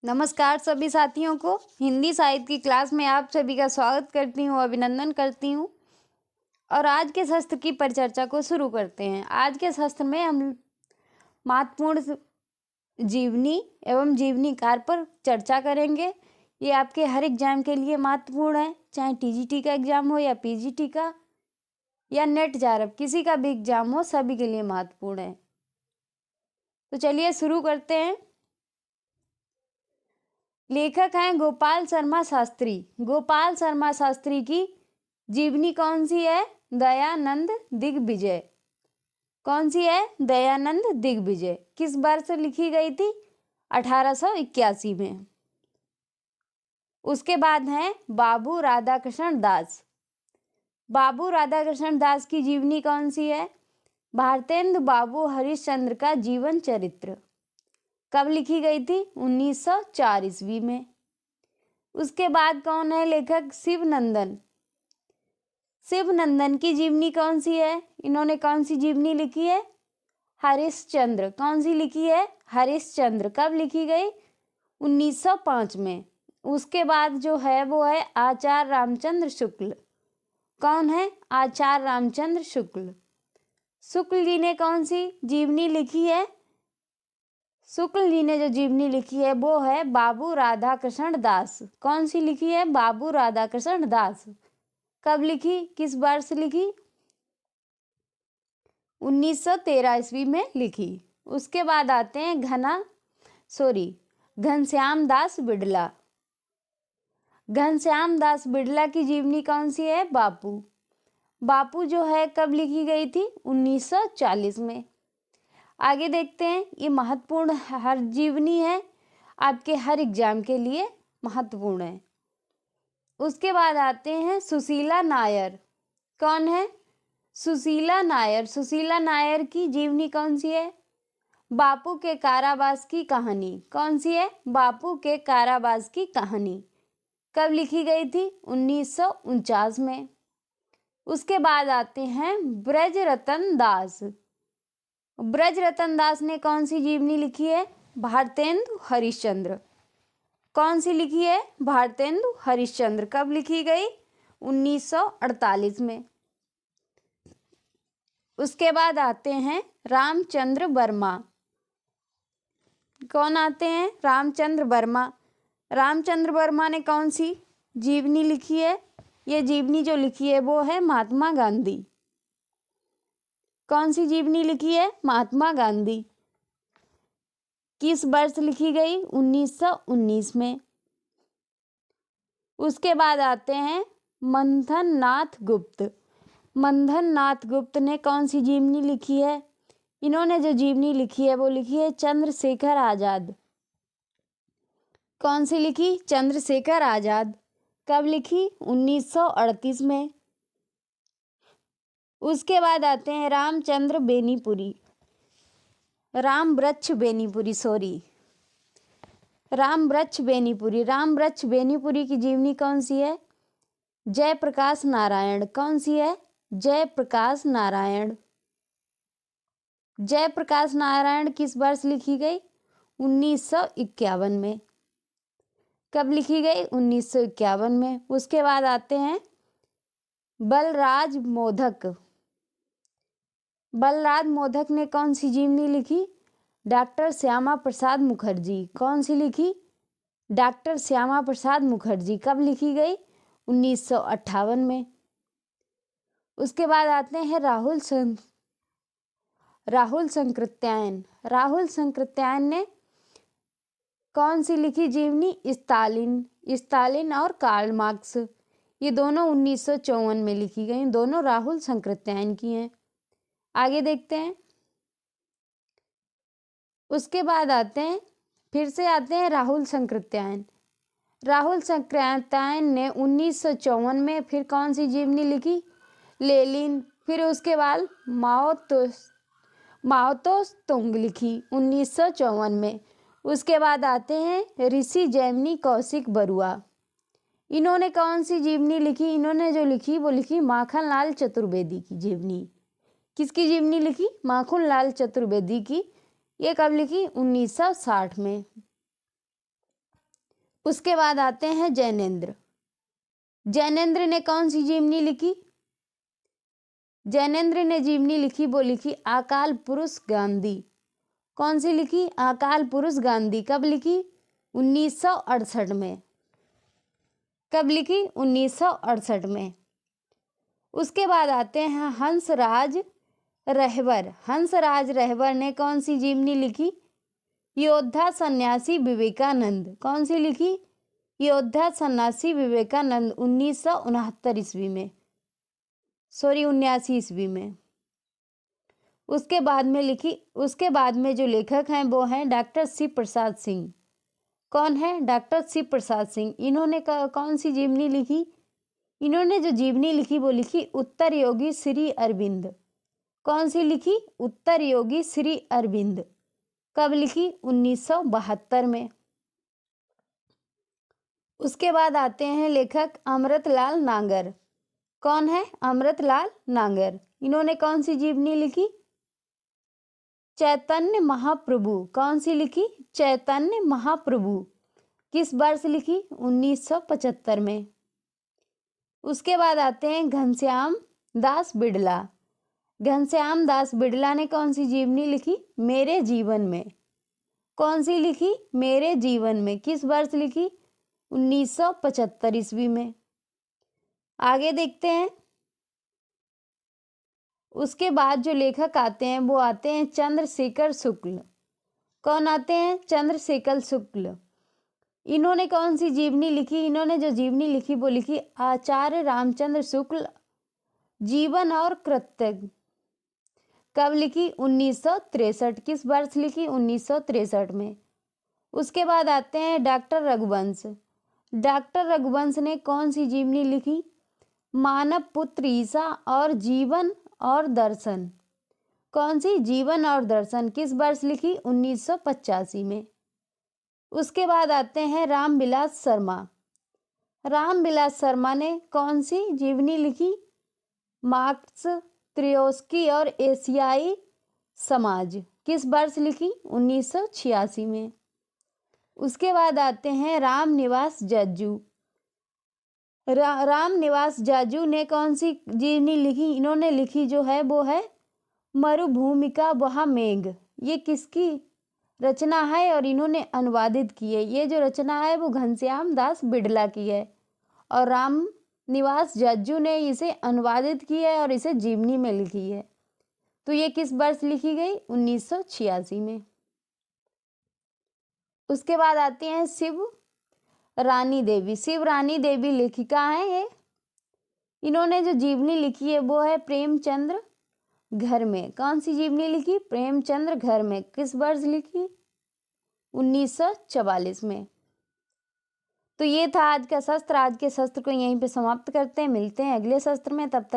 नमस्कार सभी साथियों को। हिंदी साहित्य की क्लास में आप सभी का स्वागत करती हूँ, अभिनंदन करती हूँ। और आज के शास्त्र की परिचर्चा को शुरू करते हैं। आज के शास्त्र में हम महत्वपूर्ण जीवनी एवं जीवनीकार पर चर्चा करेंगे। ये आपके हर एग्जाम के लिए महत्वपूर्ण है, चाहे टीजीटी का एग्जाम हो या पीजीटी का या नेट जारब, किसी का भी एग्जाम हो, सभी के लिए महत्वपूर्ण है। तो चलिए शुरू करते हैं। लेखक हैं गोपाल शर्मा शास्त्री। गोपाल शर्मा शास्त्री की जीवनी कौन सी है? दयानंद दिग्विजय। कौन सी है? दयानंद दिग्विजय। किस वर्ष लिखी गई थी? 1881 में। उसके बाद हैं बाबू राधाकृष्ण दास। बाबू राधाकृष्ण दास की जीवनी कौन सी है? भारतेंदु बाबू हरिश्चंद्र का जीवन चरित्र। कब लिखी गई थी? 1904 ईस्वी में। उसके बाद कौन है लेखक? शिवनंदन। शिवनंदन की जीवनी कौन सी है? इन्होंने कौन सी जीवनी लिखी है? हरिश्चंद्र। कौन सी लिखी है? हरिश्चंद्र। कब लिखी गई? 1905 में। उसके बाद जो है वो है आचार्य रामचंद्र शुक्ल। कौन है? आचार्य रामचंद्र शुक्ल। शुक्ल जी ने कौन सी जीवनी लिखी है? शुक्ल जी ने जो जीवनी लिखी है वो है बाबू राधाकृष्ण दास। कौन सी लिखी है? बाबू राधाकृष्ण दास। कब लिखी? किस वर्ष लिखी? 1913 ईस्वी में लिखी। उसके बाद आते हैं घनश्याम दास बिड़ला। घनश्याम दास बिड़ला की जीवनी कौन सी है? बापू। बापू जो है कब लिखी गई थी? 1940 में। आगे देखते हैं। ये महत्वपूर्ण हर जीवनी है, आपके हर एग्जाम के लिए महत्वपूर्ण है। उसके बाद आते हैं सुशीला नायर। कौन है? सुशीला नायर। सुशीला नायर की जीवनी कौन सी है? बापू के कारावास की कहानी। कौन सी है? बापू के कारावास की कहानी। कब लिखी गई थी? 1949 में। उसके बाद आते हैं ब्रजरतन दास। ब्रजरतन दास ने कौन सी जीवनी लिखी है? भारतेंदु हरिश्चंद्र। कौन सी लिखी है? भारतेंदु हरिश्चंद्र। कब लिखी गई? 1948 में। उसके बाद आते हैं रामचंद्र वर्मा। कौन आते हैं? रामचंद्र वर्मा। रामचंद्र वर्मा ने कौन सी जीवनी लिखी है? ये जीवनी जो लिखी है वो है महात्मा गांधी। कौन सी जीवनी लिखी है? महात्मा गांधी। किस वर्ष लिखी गई? 1919 में। उसके बाद आते हैं मंथन नाथ गुप्त। मंथन नाथ गुप्त ने कौन सी जीवनी लिखी है? इन्होंने जो जीवनी लिखी है वो लिखी है चंद्रशेखर आजाद। कौन सी लिखी? चंद्रशेखर आजाद। कब लिखी? 1938 में। उसके बाद आते हैं रामचंद्र बेनीपुरी। रामवृक्ष बेनीपुरी की जीवनी कौन सी है? जयप्रकाश नारायण। कौन सी है? जयप्रकाश नारायण। जयप्रकाश नारायण किस वर्ष लिखी गई? 1951 में। कब लिखी गई? 1951 में। उसके बाद आते हैं बलराज मोदक। बलराज मोदक ने कौन सी जीवनी लिखी? डॉक्टर श्यामा प्रसाद मुखर्जी। कौन सी लिखी? डॉक्टर श्यामा प्रसाद मुखर्जी। कब लिखी गई? 1958 में। उसके बाद आते हैं राहुल संकृत्यायन। राहुल संकृत्यायन ने कौन सी लिखी जीवनी? स्टालिन और कार्ल मार्क्स। ये दोनों 1954 में लिखी गई। दोनों राहुल संकृत्यायन की हैं। आगे देखते हैं। उसके बाद फिर से आते हैं राहुल संकृत्यायन। राहुल संकृत्यायन ने 1954 में फिर कौन सी जीवनी लिखी? लेनिन। फिर उसके बाद माओ तुंग लिखी 1954 में। उसके बाद आते हैं ऋषि जैमिनी कौशिक बरुआ। इन्होंने कौन सी जीवनी लिखी? इन्होंने जो लिखी वो लिखी माखनलाल चतुर्वेदी की जीवनी। किसकी जीवनी लिखी? माखनलाल चतुर्वेदी की। ये कब लिखी? 1960 में। उसके बाद आते हैं जैनेन्द्र। जैनेन्द्र ने कौन सी जीवनी लिखी? जैनेन्द्र ने जीवनी लिखी, वो लिखी अकाल पुरुष गांधी। कौन सी लिखी? अकाल पुरुष गांधी। कब लिखी? 1968 में। कब लिखी? 1968 में। उसके बाद आते हैं हंसराज रहबर। हंसराज रहबर ने कौन सी जीवनी लिखी? योद्धा सन्यासी विवेकानंद। कौन सी लिखी? योद्धा सन्यासी विवेकानंद, 1969 ईस्वी में, 79 ईस्वी में। उसके बाद में लिखी, उसके बाद में जो लेखक हैं वो हैं डॉक्टर शिव प्रसाद सिंह। कौन है? डॉक्टर शिव प्रसाद सिंह। इन्होंने कौन सी जीवनी लिखी? इन्होंने जो जीवनी लिखी वो लिखी उत्तर योगी श्री अरविंद। कौन सी लिखी? उत्तर योगी श्री अरविंद। कब लिखी? 1972 में। उसके बाद आते हैं लेखक अमृतलाल नागर। कौन है? अमृतलाल नागर। इन्होंने कौन सी जीवनी लिखी? चैतन्य महाप्रभु। कौन सी लिखी? चैतन्य महाप्रभु। किस वर्ष लिखी? 1975 में। उसके बाद आते हैं घनश्याम दास बिड़ला। घनश्याम दास बिड़ला ने कौन सी जीवनी लिखी? मेरे जीवन में। कौन सी लिखी? मेरे जीवन में। किस वर्ष लिखी? 1975 ईस्वी में। आगे देखते हैं। उसके बाद जो लेखक आते हैं वो आते हैं चंद्रशेखर शुक्ल। कौन आते हैं? चंद्रशेखर शुक्ल। इन्होंने कौन सी जीवनी लिखी? इन्होंने जो जीवनी लिखी वो लिखी आचार्य रामचंद्र शुक्ल जीवन और कृत्य। कब लिखी? 1963। किस वर्ष लिखी? 1963 में। उसके बाद आते हैं डॉक्टर रघुवंश। डॉक्टर रघुवंश ने कौन सी जीवनी लिखी? मानव पुत्र ईसा और जीवन और दर्शन। कौन सी? जीवन और दर्शन। किस वर्ष लिखी? 1985 में। उसके बाद आते हैं रामविलास शर्मा। रामविलास शर्मा ने कौन सी जीवनी लिखी? मार्क्स, त्रोत्स्की और एशियाई समाज। किस वर्ष लिखी? 1986 में। उसके बाद आते हैं रामनिवास जाजू। रामनिवास जाजू ने कौन सी जीवनी लिखी? इन्होंने लिखी जो है वो है मरुभूमि का वह मेघ। ये किसकी रचना है और इन्होंने अनुवादित की है? ये जो रचना है वो घनश्याम दास बिड़ला की है और रामनिवास जाजू ने इसे अनुवादित की है और इसे जीवनी में लिखी है। तो ये किस वर्ष लिखी गई? 1986 में। उसके बाद आती हैं शिव रानी देवी। शिव रानी देवी लेखिका है ये। इन्होंने जो जीवनी लिखी है वो है प्रेमचंद्र घर में। कौन सी जीवनी लिखी? प्रेमचंद्र घर में। किस वर्ष लिखी? 1944 में। तो ये था आज का शस्त्र। आज के शस्त्र को यहीं पे समाप्त करते हैं। मिलते हैं अगले शस्त्र में। तब तक